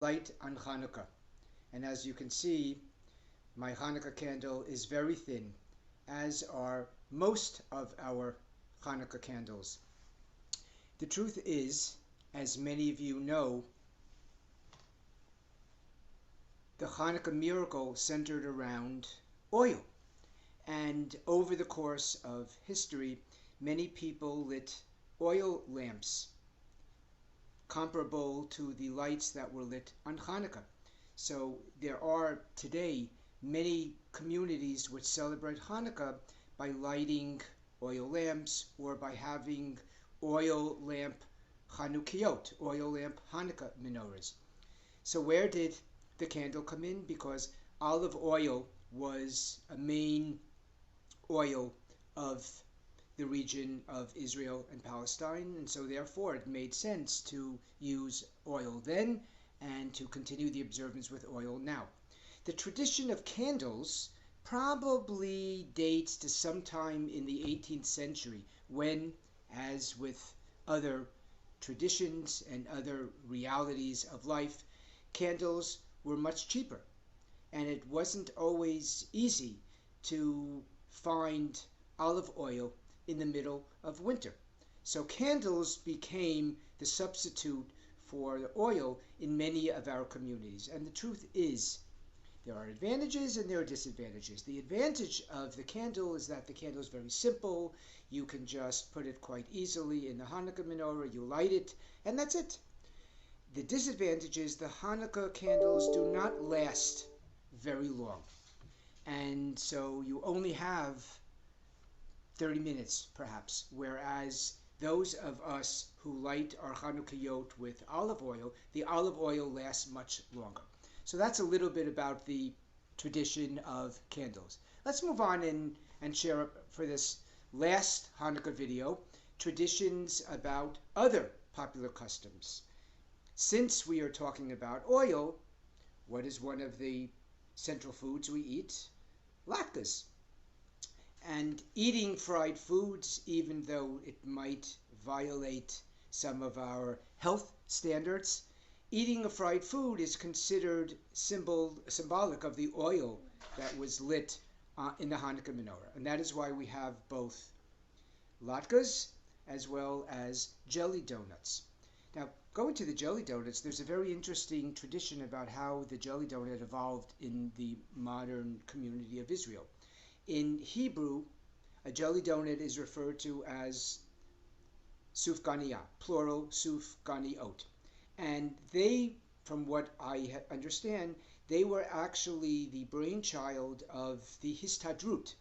light on Hanukkah. And as you can see, my Hanukkah candle is very thin, as are most of our Hanukkah candles. The truth is, as many of you know, the Hanukkah miracle centered around oil. And over the course of history, many people lit oil lamps comparable to the lights that were lit on Hanukkah. So there are today many communities which celebrate Hanukkah by lighting oil lamps or by having oil lamp Chanukiot, oil lamp Hanukkah menorahs. So where did the candle come in? Because olive oil was a main oil of the region of Israel and Palestine, and so therefore it made sense to use oil then and to continue the observance with oil now. The tradition of candles probably dates to sometime in the 18th century when, as with other traditions and other realities of life, candles were much cheaper, and it wasn't always easy to find olive oil in the middle of winter. So candles became the substitute for the oil in many of our communities. And the truth is, there are advantages and there are disadvantages. The advantage of the candle is that the candle is very simple. You can just put it quite easily in the Hanukkah menorah, you light it, and that's it. The disadvantage is the Hanukkah candles do not last very long. And so you only have 30 minutes perhaps, whereas those of us who light our Chanukiot with olive oil, the olive oil lasts much longer. So that's a little bit about the tradition of candles. Let's move on and share for this last Hanukkah video traditions about other popular customs. Since we are talking about oil, what is one of the central foods we eat? Latkes. And eating fried foods, even though it might violate some of our health standards, eating a fried food is considered symbolic of the oil that was lit in the Hanukkah menorah. And that is why we have both latkes as well as jelly donuts. Now, going to the jelly donuts, there's a very interesting tradition about how the jelly donut evolved in the modern community of Israel. In Hebrew, a jelly donut is referred to as sufganiyah, plural sufganiot. And they, from what I understand, they were actually the brainchild of the Histadrut,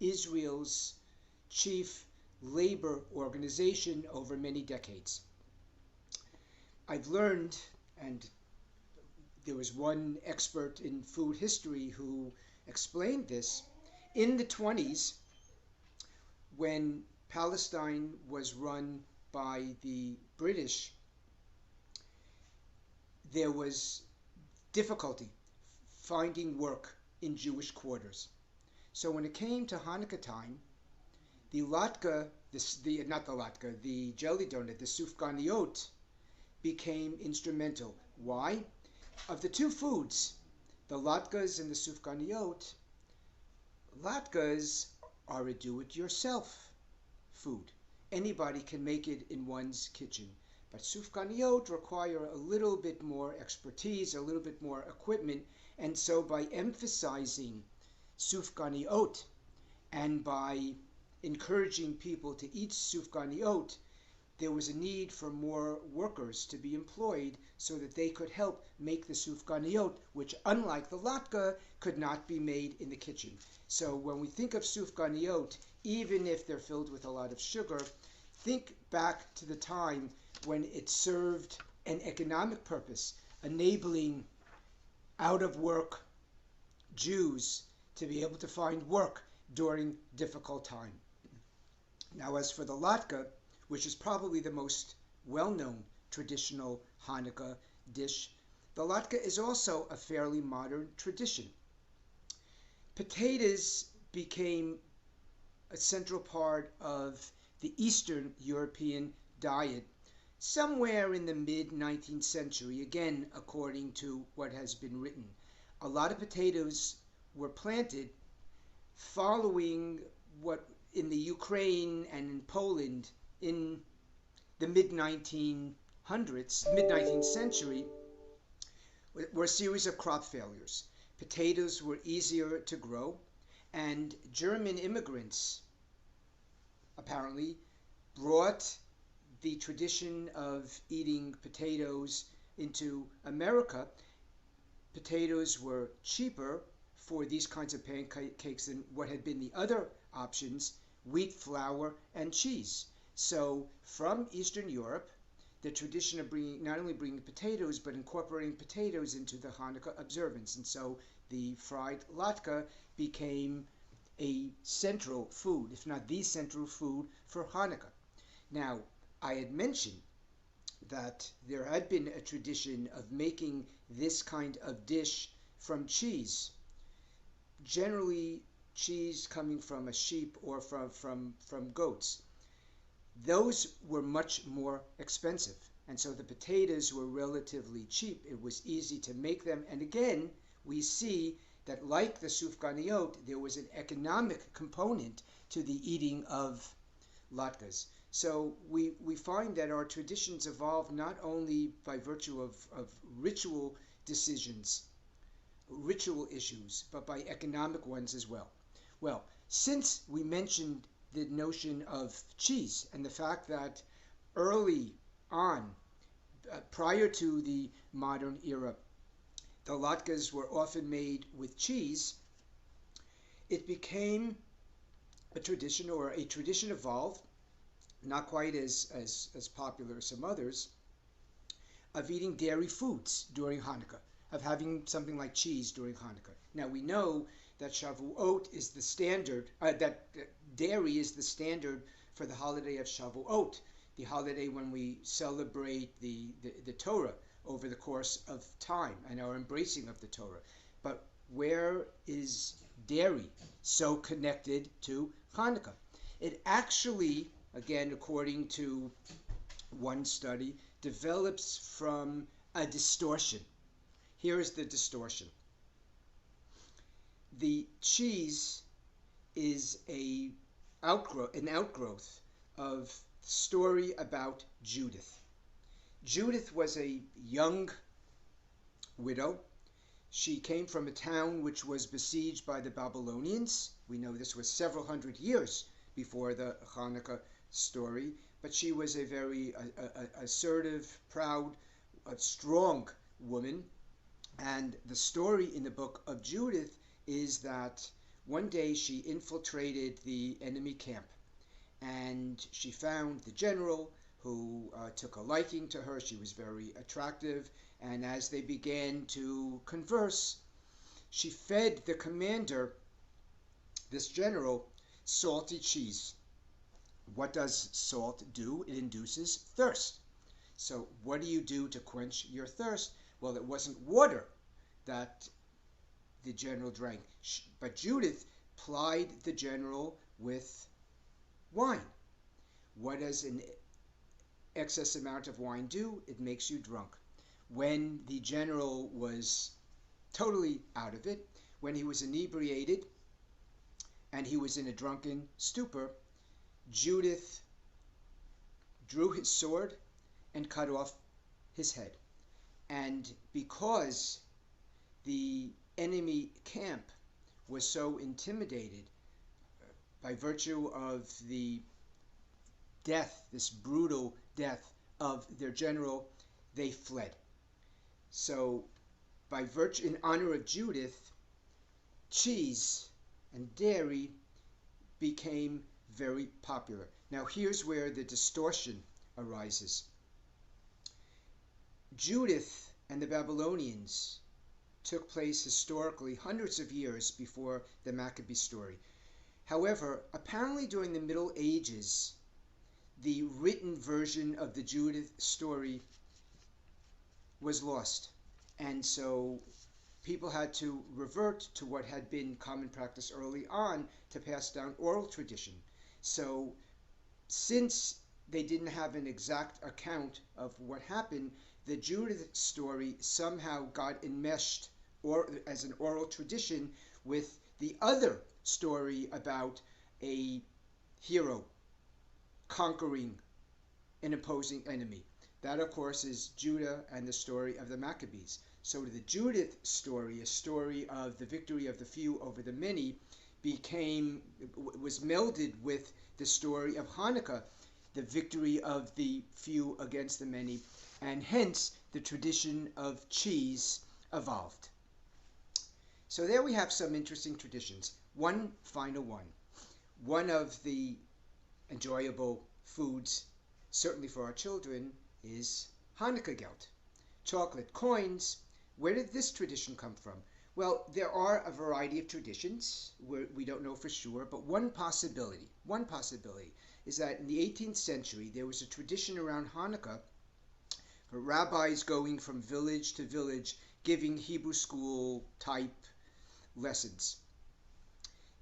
Israel's chief labor organization over many decades. I've learned, and there was one expert in food history who explained this, in the 20s, when Palestine was run by the British, there was difficulty finding work in Jewish quarters. So when it came to Hanukkah time, the latke, the jelly donut, the sufganiot, became instrumental. Why? Of the two foods, the latkes and the sufganiot, latkes are a do-it-yourself food. Anybody can make it in one's kitchen. But sufganiot require a little bit more expertise, a little bit more equipment, and so by emphasizing sufganiot and by encouraging people to eat sufganiot, there was a need for more workers to be employed so that they could help make the sufganiot, which, unlike the latke, could not be made in the kitchen. So when we think of sufganiot, even if they're filled with a lot of sugar, think back to the time when it served an economic purpose, enabling out-of-work Jews to be able to find work during difficult time. Now, as for the latke, which is probably the most well-known traditional Hanukkah dish, the latke is also a fairly modern tradition. Potatoes became a central part of the Eastern European diet somewhere in the mid-19th century, again according to what has been written. A lot of potatoes were planted following what in the Ukraine and in Poland in the mid-19th century, were a series of crop failures. Potatoes were easier to grow, and German immigrants apparently brought the tradition of eating potatoes into America. Potatoes were cheaper for these kinds of pancakes than what had been the other options, wheat, flour, and cheese. So from Eastern Europe, the tradition of not only bringing potatoes, but incorporating potatoes into the Hanukkah observance. And so the fried latke became a central food, if not the central food, for Hanukkah. Now, I had mentioned that there had been a tradition of making this kind of dish from cheese, generally cheese coming from a sheep or from goats. Those were much more expensive, and so the potatoes were relatively cheap. It was easy to make them, and again, we see that like the sufganiyot, there was an economic component to the eating of latkes. So we find that our traditions evolve not only by virtue of ritual decisions, ritual issues, but by economic ones as well. Well, since we mentioned the notion of cheese and the fact that early on, prior to the modern era, the latkes were often made with cheese, it became a tradition, or a tradition evolved, not quite as popular as some others, of eating dairy foods during Hanukkah, of having something like cheese during Hanukkah. Now we know that Shavuot is the standard, that dairy is the standard for the holiday of Shavuot, the holiday when we celebrate the Torah over the course of time and our embracing of the Torah. But where is dairy so connected to Hanukkah? It actually, again, according to one study, develops from a distortion. Here is the distortion. The cheese is an outgrowth of story about Judith. Judith was a young widow. She came from a town which was besieged by the Babylonians. We know this was several hundred years before the Hanukkah story, but she was a very assertive, proud, strong woman. And the story in the book of Judith is that one day she infiltrated the enemy camp, and she found the general who took a liking to her. She was very attractive, and as they began to converse, she fed the commander, this general, salty cheese. What does salt do? It induces thirst. So what do you do to quench your thirst? Well, it wasn't water that the general drank, but Judith plied the general with wine. What does an excess amount of wine do? It makes you drunk. When the general was totally out of it, when he was inebriated and he was in a drunken stupor, Judith drew his sword and cut off his head. And because the enemy camp was so intimidated by virtue of the death, this brutal death of their general, they fled. So by virtue, in honor of Judith, cheese and dairy became very popular. Now here's where the distortion arises. Judith and the Babylonians took place historically hundreds of years before the Maccabee story. However, apparently during the Middle Ages, the written version of the Judith story was lost. And so people had to revert to what had been common practice early on to pass down oral tradition. So since they didn't have an exact account of what happened, the Judith story somehow got enmeshed or as an oral tradition with the other story about a hero conquering an opposing enemy. That, of course, is Judah and the story of the Maccabees. So the Judith story, a story of the victory of the few over the many, was melded with the story of Hanukkah, the victory of the few against the many, and hence the tradition of cheese evolved. So there we have some interesting traditions. One final one. One of the enjoyable foods, certainly for our children, is Hanukkah gelt, chocolate coins. Where did this tradition come from? Well, there are a variety of traditions where we don't know for sure, but one possibility is that in the 18th century there was a tradition around Hanukkah for rabbis going from village to village giving Hebrew school type lessons.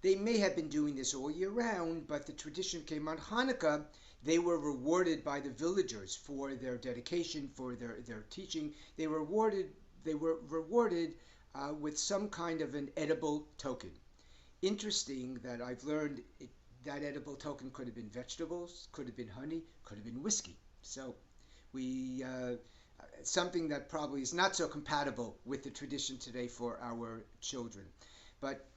They may have been doing this all year round, but the tradition came on Hanukkah. They were rewarded by the villagers for their dedication, for their teaching. They were rewarded with some kind of an edible token. Interesting that I've learned that edible token could have been vegetables, could have been honey, could have been whiskey. So something that probably is not so compatible with the tradition today for our children. But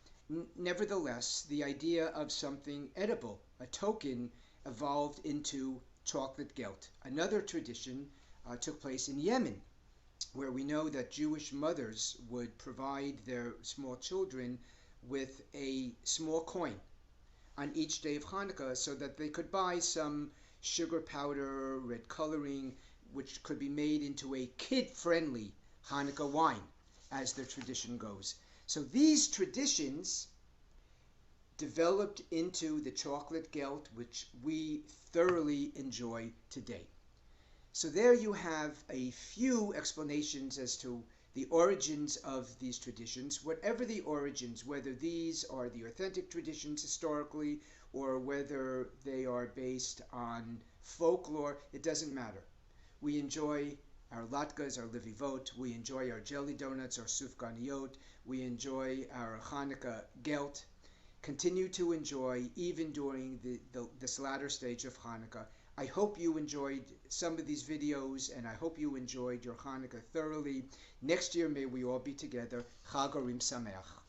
nevertheless, the idea of something edible, a token, evolved into chocolate gelt. Another tradition took place in Yemen, where we know that Jewish mothers would provide their small children with a small coin on each day of Hanukkah so that they could buy some sugar powder, red coloring, which could be made into a kid-friendly Hanukkah wine, as the tradition goes. So these traditions developed into the chocolate gelt, which we thoroughly enjoy today. So there you have a few explanations as to the origins of these traditions. Whatever the origins, whether these are the authentic traditions historically or whether they are based on folklore, it doesn't matter. We enjoy our latkes, our livivot, we enjoy our jelly donuts, our sufganiyot, we enjoy our Hanukkah gelt. Continue to enjoy even during this latter stage of Hanukkah. I hope you enjoyed some of these videos, and I hope you enjoyed your Hanukkah thoroughly. Next year, may we all be together. Chag Orim Sameach.